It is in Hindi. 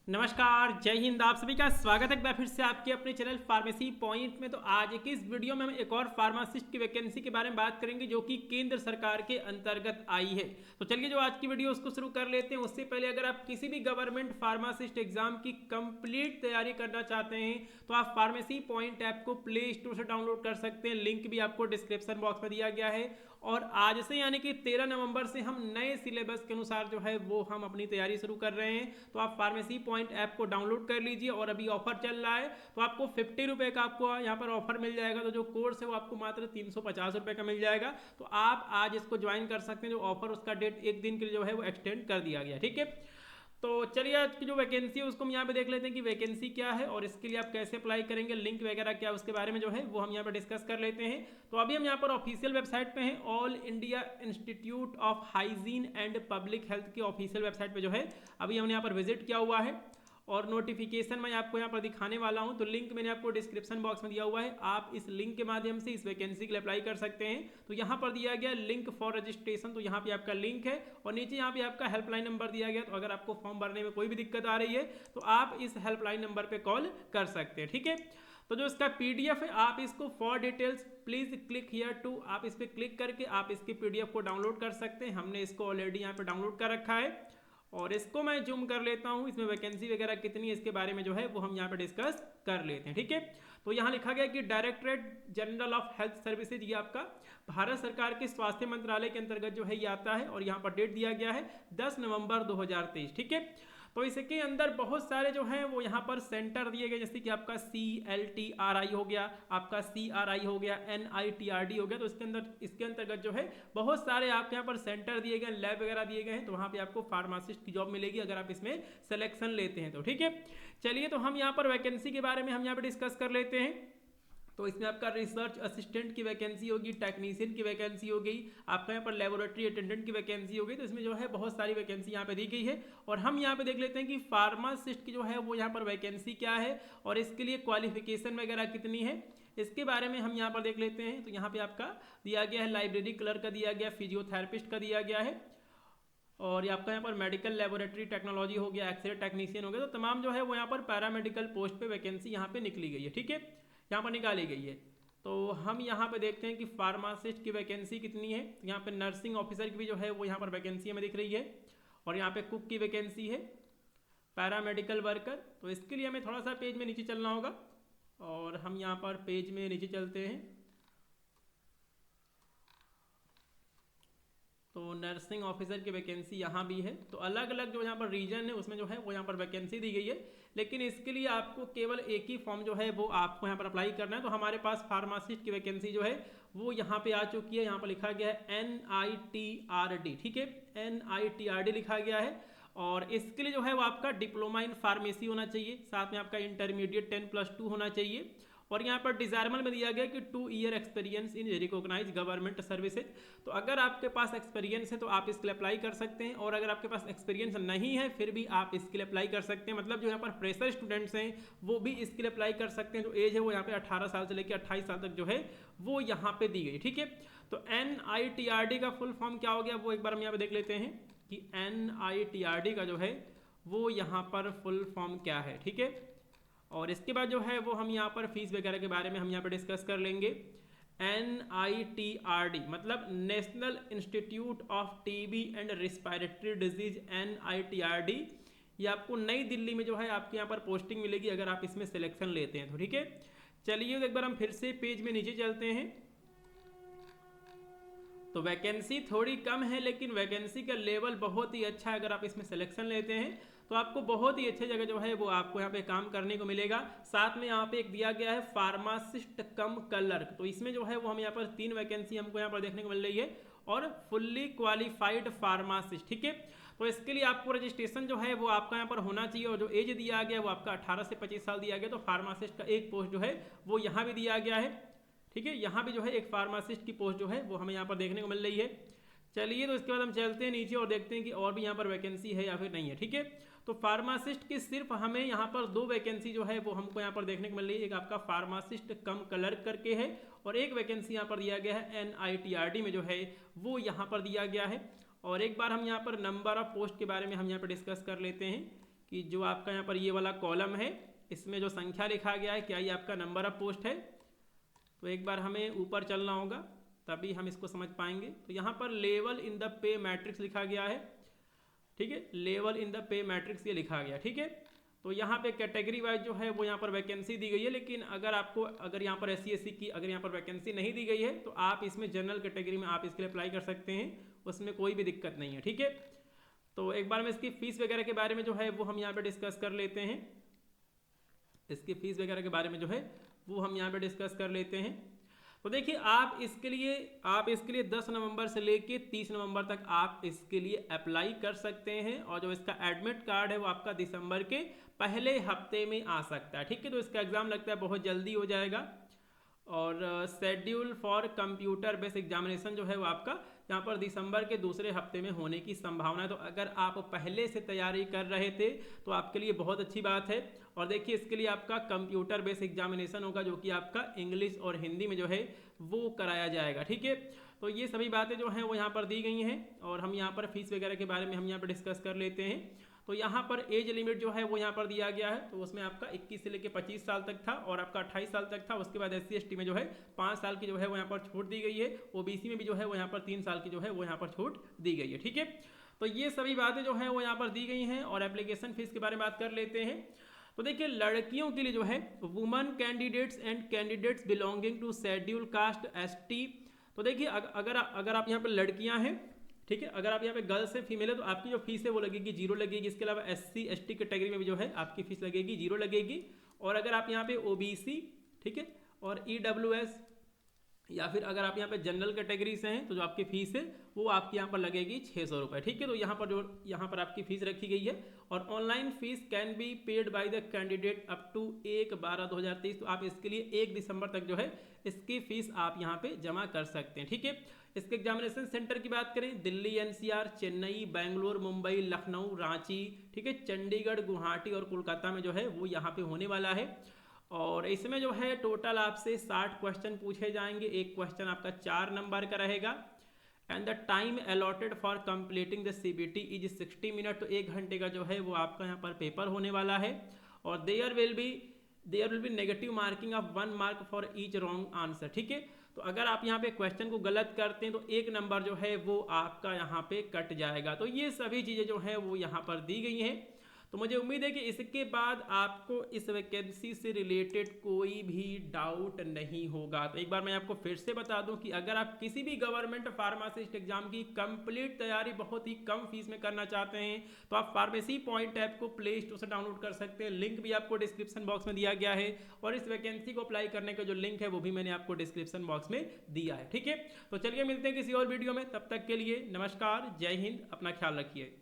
नमस्कार, जय हिंद। आप सभी का स्वागत है एक बार फिर से आपके अपने चैनल फार्मेसी पॉइंट में। तो आज की इस वीडियो में हम एक और फार्मासिस्ट की वैकेंसी के बारे में बात करेंगे जो कि केंद्र सरकार के अंतर्गत आई है। तो चलिए जो आज की वीडियो उसको शुरू कर लेते हैं। उससे पहले अगर आप किसी भी गवर्नमेंट फार्मासिस्ट एग्जाम की कंप्लीट तैयारी करना चाहते हैं तो आप फार्मेसी पॉइंट ऐप को प्ले स्टोर से डाउनलोड कर सकते हैं। लिंक भी आपको डिस्क्रिप्शन बॉक्स में दिया गया है। और आज से यानी कि 13 नवंबर से हम नए सिलेबस के अनुसार जो है वो हम अपनी तैयारी शुरू कर रहे हैं। तो आप फार्मेसी पॉइंट ऐप को डाउनलोड कर लीजिए और अभी ऑफर चल रहा है तो आपको 50 रुपये का आपको यहाँ पर ऑफर मिल जाएगा। तो जो कोर्स है वो आपको मात्र 350 रुपये का मिल जाएगा। तो आप आज इसको ज्वाइन कर सकते हैं। जो ऑफर उसका डेट एक दिन के लिए जो है वो एक्सटेंड कर दिया गया। ठीक है, तो चलिए आज की जो वैकेंसी है उसको हम यहाँ पे देख लेते हैं कि वैकेंसी क्या है और इसके लिए आप कैसे अप्लाई करेंगे, लिंक वगैरह क्या उसके बारे में जो है वो हम यहाँ पे डिस्कस कर लेते हैं। तो अभी हम यहाँ पर ऑफिशियल वेबसाइट पे हैं। All India institute of hygiene and public health की ऑफिशियल वेबसाइट पे जो है अभी हमने यहाँ पर विजिट किया हुआ है और नोटिफिकेशन मैं आपको यहाँ पर दिखाने वाला हूँ। तो लिंक मैंने आपको डिस्क्रिप्शन बॉक्स में दिया हुआ है। आप इस लिंक के माध्यम से इस वैकेंसी के लिए अप्लाई कर सकते हैं। तो यहाँ पर दिया गया लिंक फॉर रजिस्ट्रेशन, तो यहाँ पे आपका लिंक है और नीचे यहाँ पे आपका हेल्पलाइन नंबर दिया गया। तो अगर आपको फॉर्म भरने में कोई भी दिक्कत आ रही है तो आप इस हेल्पलाइन नंबर पर कॉल कर सकते हैं। ठीक है, तो जो इसका पीडीएफ है आप इसको for details please click here to, आप इस पर क्लिक करके आप इसके पीडीएफ को डाउनलोड कर सकते हैं। हमने इसको ऑलरेडी यहाँ पे डाउनलोड कर रखा है और इसको मैं जूम कर लेता हूँ। इसमें वैकेंसी वगैरह कितनी है इसके बारे में जो है वो हम यहाँ पे डिस्कस कर लेते हैं। ठीक है, तो यहाँ लिखा गया कि directorate general of health services, ये आपका भारत सरकार के स्वास्थ्य मंत्रालय के अंतर्गत जो है ये आता है और यहाँ पर डेट दिया गया है 10 नवंबर 2023। ठीक है, तो इसके अंदर बहुत सारे जो हैं वो यहाँ पर सेंटर दिए गए, जैसे कि आपका CLTRI हो गया, आपका CRI हो गया, NITRD हो गया। तो इसके अंतर्गत जो है बहुत सारे आपके यहाँ पर सेंटर दिए गए, लैब वगैरह दिए गए हैं। तो वहाँ पे आपको फार्मासिस्ट की जॉब मिलेगी अगर आप इसमें सिलेक्शन लेते हैं तो। ठीक है, चलिए तो हम यहाँ पर वैकेंसी के बारे में हम यहाँ पर डिस्कस कर लेते हैं। तो इसमें आपका रिसर्च असिस्टेंट की वैकेंसी होगी, टेक्नीशियन की वैकेंसी हो गई, आपका यहाँ पर लेबोरेटरी अटेंडेंट की वैकेंसी हो गई। तो इसमें जो है बहुत सारी वैकेंसी यहाँ पे दी गई है और हम यहाँ पे देख लेते हैं कि फार्मासिस्ट की जो है वो यहाँ पर वैकेंसी क्या है और इसके लिए क्वालिफिकेशन वगैरह कितनी है इसके बारे में हम यहाँ पर देख लेते हैं। तो यहाँ पे आपका दिया गया है लाइब्रेरी क्लर्क का दिया गया, फिजियोथेरेपिस्ट का दिया गया है और ये आपका यहाँ पर मेडिकल लेबोरेटरी टेक्नोलॉजी हो गया, एक्सरे टेक्नीशियन हो गया। तो तमाम जो है वो यहाँ पर पैरामेडिकल पोस्ट पे वैकेंसी यहाँ पे निकली गई है। ठीक है, यहाँ पर निकाली गई है। तो हम यहाँ पे देखते हैं कि फार्मासिस्ट की वैकेंसी कितनी है। यहाँ पे नर्सिंग ऑफिसर की भी जो है वो यहाँ पर वैकेंसी हमें दिख रही है और यहाँ पे कुक की वैकेंसी है, पैरामेडिकल वर्कर। तो इसके लिए हमें थोड़ा सा पेज में नीचे चलना होगा और हम यहाँ पर पेज में नीचे चलते हैं। तो नर्सिंग ऑफिसर की वैकेंसी यहाँ भी है। तो अलग अलग जो यहाँ पर रीजन है उसमें जो है वो यहाँ पर वैकेंसी दी गई है, लेकिन इसके लिए आपको केवल एक ही फॉर्म जो है वो आपको यहाँ पर अप्लाई करना है। तो हमारे पास फार्मासिस्ट की वैकेंसी जो है वो यहाँ पे आ चुकी है। यहाँ पर लिखा गया है NITRD। ठीक है, NITRD लिखा गया है और इसके लिए जो है वो आपका डिप्लोमा इन फार्मेसी होना चाहिए, साथ में आपका इंटरमीडिएट 10+2 होना चाहिए और यहाँ पर डिजायरेबल में दिया गया कि 2 year experience in recognise government services. तो अगर आपके पास एक्सपीरियंस है तो आप इसके लिए अप्लाई कर सकते हैं और अगर आपके पास एक्सपीरियंस नहीं है फिर भी आप इसके लिए अप्लाई कर सकते हैं। मतलब जो यहाँ पर फ्रेशर स्टूडेंट्स हैं वो भी इसके लिए अप्लाई कर सकते हैं। जो एज है वो यहाँ पे 18 साल से लेकर 28 साल तक जो है वो यहाँ पे दी गई। ठीक है, तो NITRD का फुल फॉर्म क्या हो गया वो एक बार हम यहाँ पे देख लेते हैं कि NITRD का जो है वो यहाँ पर फुल फॉर्म क्या है। ठीक है, और इसके बाद जो है वो हम यहाँ पर फीस वगैरह के बारे में हम यहाँ पर डिस्कस कर लेंगे। NITRD मतलब national institute of TB and respiratory disease, NITRD। ये आपको नई दिल्ली में जो है आपके यहाँ पर पोस्टिंग मिलेगी अगर आप इसमें सिलेक्शन लेते हैं तो। ठीक है, चलिए एक बार हम फिर से पेज में नीचे चलते हैं। तो वैकेंसी थोड़ी कम है लेकिन वैकेंसी का लेवल बहुत ही अच्छा है। अगर आप इसमें सिलेक्शन लेते हैं तो आपको बहुत ही अच्छी जगह जो है वो आपको यहाँ पे काम करने को मिलेगा। साथ में यहाँ पे एक दिया गया है फार्मासिस्ट कम क्लर्क। तो इसमें जो है वो हम यहाँ पर 3 वैकेंसी हमको यहाँ पर देखने को मिल रही है और फुल्ली क्वालिफाइड फार्मासिस्ट। ठीक है, तो इसके लिए आपको रजिस्ट्रेशन जो है वो आपका यहाँ पर होना चाहिए और जो एज दिया गया है वो आपका 18 से 25 साल दिया गया। तो फार्मासिस्ट का एक पोस्ट जो है वो यहाँ भी दिया गया है। ठीक है, यहाँ भी जो है एक फार्मासिस्ट की पोस्ट जो है वो हमें यहाँ पर देखने को मिल रही है। चलिए तो इसके बाद हम चलते हैं नीचे और देखते हैं कि और भी यहाँ पर वैकेंसी है या फिर नहीं है। ठीक है, तो फार्मासिस्ट की सिर्फ हमें यहाँ पर 2 वैकेंसी जो है वो हमको यहाँ पर देखने को मिल रही है। एक आपका फार्मासिस्ट कम क्लर्क करके है और एक वैकेंसी यहाँ पर दिया गया है NITRD में जो है वो यहाँ पर दिया गया है। और एक बार हम यहाँ पर नंबर ऑफ पोस्ट के बारे में हम यहाँ पर डिस्कस कर लेते हैं कि जो आपका यहाँ पर ये वाला कॉलम है इसमें जो संख्या लिखा गया है क्या ये आपका नंबर ऑफ पोस्ट है। तो एक बार हमें ऊपर चलना होगा तभी हम इसको समझ पाएंगे। तो यहाँ पर level in the pay matrix लिखा गया है, ठीक है, level in the pay matrix ये लिखा गया, ठीक है। तो यहाँ पे कैटेगरी वाइज जो है वो यहाँ पर वैकेंसी दी गई है, लेकिन अगर यहाँ पर SC की अगर यहाँ पर वैकेंसी नहीं दी गई है तो आप इसमें जनरल कैटेगरी में आप इसके लिए अप्लाई कर सकते हैं, उसमें कोई भी दिक्कत नहीं है, ठीक है। तो एक बार में इसकी फीस वगैरह के बारे में जो है वो हम यहाँ पे डिस्कस कर लेते हैं। इसकी फीस वगैरह के बारे में जो है वो हम यहाँ पे डिस्कस कर लेते हैं। तो देखिए आप इसके लिए 10 नवंबर से लेके 30 नवंबर तक आप इसके लिए अप्लाई कर सकते हैं, और जो इसका एडमिट कार्ड है वो आपका दिसंबर के पहले हफ्ते में आ सकता है, ठीक है। तो इसका एग्ज़ाम लगता है बहुत जल्दी हो जाएगा। और schedule for computer based examination जो है वो आपका यहाँ पर दिसंबर के दूसरे हफ्ते में होने की संभावना है। तो अगर आप पहले से तैयारी कर रहे थे तो आपके लिए बहुत अच्छी बात है। और देखिए इसके लिए आपका कंप्यूटर बेस्ड एग्जामिनेशन होगा जो कि आपका इंग्लिश और हिंदी में जो है वो कराया जाएगा, ठीक है। तो ये सभी बातें जो हैं वो यहाँ पर दी गई हैं, और हम यहाँ पर फीस वगैरह के बारे में हम यहाँ पर डिस्कस कर लेते हैं। तो यहाँ पर एज लिमिट जो है वो यहाँ पर दिया गया है, तो उसमें आपका 21 से लेकर 25 साल तक था और आपका 28 साल तक था। उसके बाद SC ST में जो है 5 साल की जो है वो यहाँ पर छूट दी गई है। OBC में भी जो है वो यहाँ पर 3 साल की जो है वो यहाँ पर छूट दी गई है, ठीक है। तो ये सभी बातें जो हैं वो यहाँ पर दी गई हैं। और एप्लीकेशन फीस के बारे में बात कर लेते हैं। तो देखिए लड़कियों के लिए जो है women candidates and candidates belonging to scheduled caste ST, तो देखिए अगर आप यहाँ पर लड़कियाँ हैं, ठीक है, अगर आप यहाँ पे गर्ल्स से फीमेल है तो आपकी जो फीस है वो लगेगी 0 लगेगी। इसके अलावा SC ST कैटेगरी में भी जो है आपकी फीस लगेगी 0 लगेगी। और अगर आप यहाँ पे OBC, ठीक है, और EWS या फिर अगर आप यहाँ पे जनरल कैटेगरी से हैं तो जो आपकी फीस है वो आपकी यहाँ पर लगेगी 600 रुपये, ठीक है। तो यहाँ पर आपकी फीस रखी गई है। और online fees can be paid by the candidate up to 1/12/2023। तो आप इसके लिए 1 दिसंबर तक जो है इसकी फीस आप यहाँ पे जमा कर सकते हैं, ठीक है। इसके एग्जामिनेशन सेंटर की बात करें, दिल्ली NCR, चेन्नई, बेंगलोर, मुंबई, लखनऊ, रांची, ठीक है, चंडीगढ़, गुवाहाटी और कोलकाता में जो है वो यहाँ पे होने वाला है। और इसमें जो है टोटल आपसे 60 क्वेश्चन पूछे जाएंगे। एक क्वेश्चन आपका 4 नंबर का रहेगा। And the time allotted for completing the CBT is 60 minute. तो 1 घंटे का जो है वो आपका यहाँ पर पेपर होने वाला है। और there will be negative marking of 1 mark for each wrong answer, ठीक है। तो अगर आप यहाँ पे क्वेश्चन को गलत करते हैं तो 1 नंबर जो है वो आपका यहाँ पे कट जाएगा। तो ये सभी चीज़ें जो हैं वो यहाँ पर दी गई हैं। तो मुझे उम्मीद है कि इसके बाद आपको इस वैकेंसी से रिलेटेड कोई भी डाउट नहीं होगा। तो एक बार मैं आपको फिर से बता दूं कि अगर आप किसी भी गवर्नमेंट फार्मासिस्ट एग्जाम की कंप्लीट तैयारी बहुत ही कम फीस में करना चाहते हैं तो आप फार्मेसी पॉइंट ऐप को प्ले स्टोर से डाउनलोड कर सकते हैं। लिंक भी आपको डिस्क्रिप्शन बॉक्स में दिया गया है, और इस वैकेंसी को अप्लाई करने का जो लिंक है वो भी मैंने आपको डिस्क्रिप्शन बॉक्स में दिया है, ठीक है। तो चलिए मिलते हैं किसी और वीडियो में, तब तक के लिए नमस्कार, जय हिंद, अपना ख्याल रखिए।